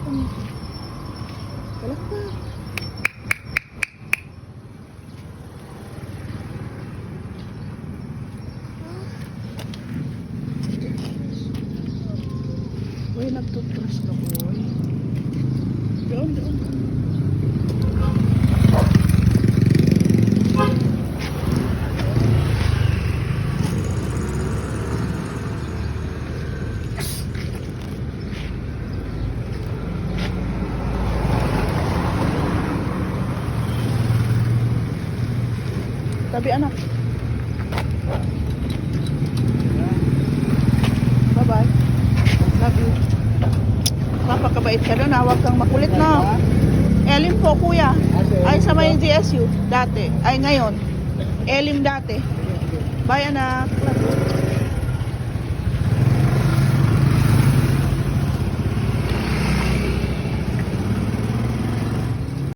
kami. Palakpak. Uy, nagtutras ka, boy. Doon, doon. Tabi anak. Bye-bye. Love you. Napakabait ka doon, huwag kang makulit na. Elim po kuya. Ay sa may GSU dati. Ay ngayon. Elim dati. Bye anak. Love you.